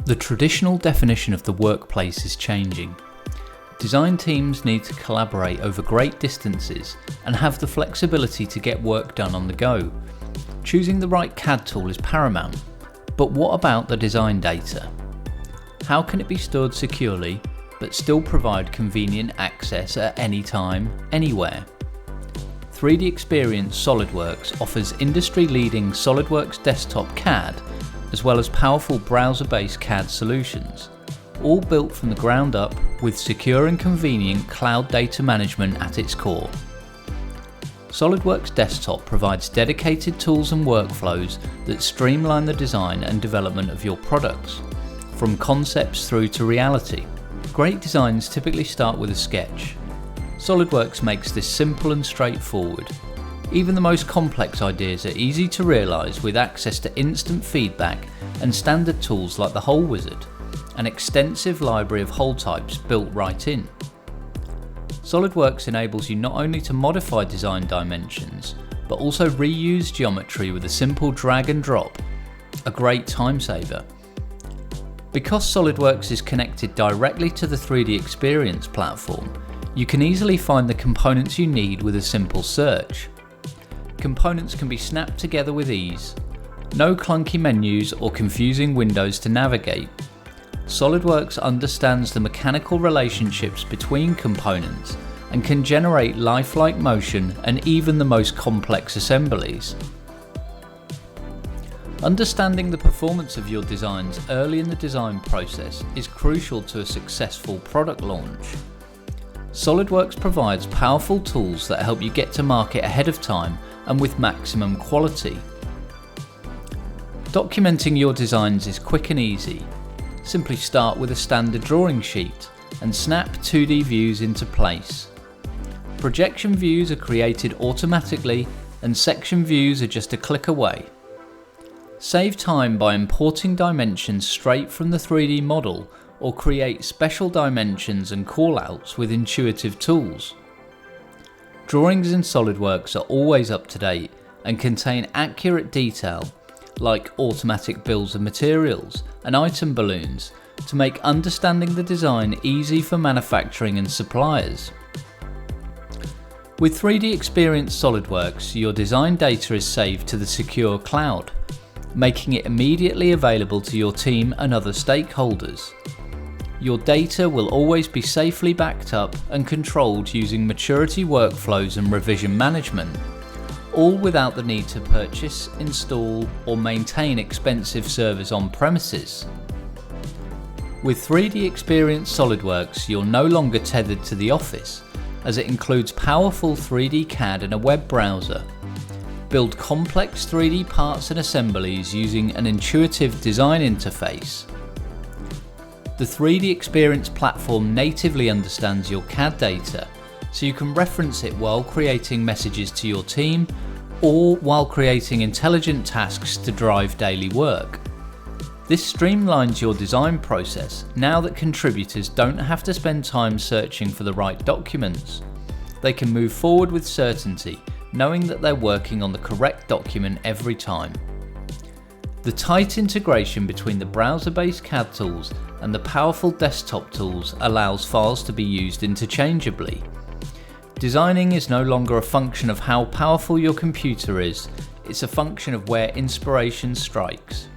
The traditional definition of the workplace is changing. Design teams need to collaborate over great distances and have the flexibility to get work done on the go. Choosing the right CAD tool is paramount, but what about the design data? How can it be stored securely but still provide convenient access at any time, anywhere? 3DExperience SOLIDWORKS offers industry-leading SOLIDWORKS desktop CAD as well as powerful browser-based CAD solutions, all built from the ground up with secure and convenient cloud data management at its core. SOLIDWORKS Desktop provides dedicated tools and workflows that streamline the design and development of your products, from concepts through to reality. Great designs typically start with a sketch. SOLIDWORKS makes this simple and straightforward. Even the most complex ideas are easy to realise with access to instant feedback and standard tools like the Hole Wizard, an extensive library of hole types built right in. SOLIDWORKS enables you not only to modify design dimensions, but also reuse geometry with a simple drag and drop, a great time saver. Because SOLIDWORKS is connected directly to the 3DExperience platform, you can easily find the components you need with a simple search. Components can be snapped together with ease. No clunky menus or confusing windows to navigate. SOLIDWORKS understands the mechanical relationships between components and can generate lifelike motion and even the most complex assemblies. Understanding the performance of your designs early in the design process is crucial to a successful product launch. SOLIDWORKS provides powerful tools that help you get to market ahead of time and with maximum quality. Documenting your designs is quick and easy. Simply start with a standard drawing sheet and snap 2D views into place. Projection views are created automatically and section views are just a click away. Save time by importing dimensions straight from the 3D model or create special dimensions and callouts with intuitive tools. Drawings in SOLIDWORKS are always up to date and contain accurate detail like automatic bills of materials and item balloons to make understanding the design easy for manufacturing and suppliers. With 3DExperience SOLIDWORKS, your design data is saved to the secure cloud, making it immediately available to your team and other stakeholders. Your data will always be safely backed up and controlled using maturity workflows and revision management, all without the need to purchase, install, or maintain expensive servers on premises. With 3DExperience SOLIDWORKS, you're no longer tethered to the office, as it includes powerful 3D CAD and a web browser. Build complex 3D parts and assemblies using an intuitive design interface. The 3DExperience platform natively understands your CAD data, so you can reference it while creating messages to your team or while creating intelligent tasks to drive daily work. This streamlines your design process now that contributors don't have to spend time searching for the right documents. They can move forward with certainty, knowing that they're working on the correct document every time. The tight integration between the browser-based CAD tools and the powerful desktop tools allows files to be used interchangeably. Designing is no longer a function of how powerful your computer is, it's a function of where inspiration strikes.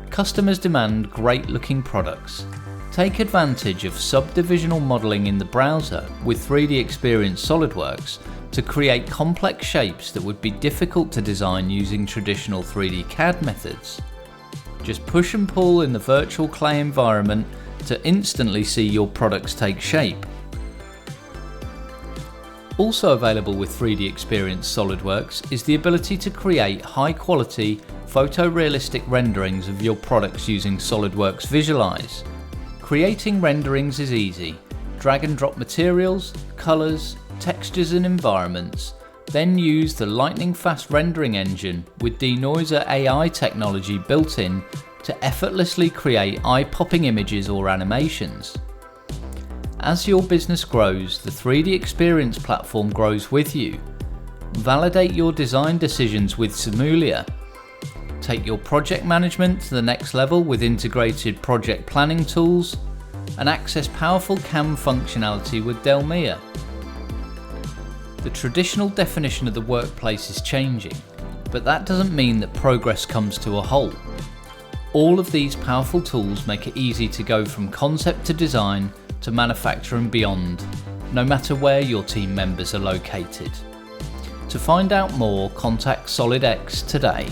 Customers demand great-looking products. Take advantage of subdivisional modeling in the browser with 3DExperience SOLIDWORKS to create complex shapes that would be difficult to design using traditional 3D CAD methods. Just push and pull in the virtual clay environment to instantly see your products take shape. Also available with 3DExperience SOLIDWORKS is the ability to create high-quality, photorealistic renderings of your products using SOLIDWORKS Visualize. Creating renderings is easy. Drag and drop materials, colours, textures and environments, then use the lightning-fast rendering engine with denoiser AI technology built in to effortlessly create eye-popping images or animations. As your business grows, the 3DExperience platform grows with you. Validate your design decisions with Simulia. take your project management to the next level with integrated project planning tools, and access powerful CAM functionality with Delmia. The traditional definition of the workplace is changing, but that doesn't mean that progress comes to a halt. All of these powerful tools make it easy to go from concept to design to manufacture and beyond, no matter where your team members are located. To find out more, contact SolidX today.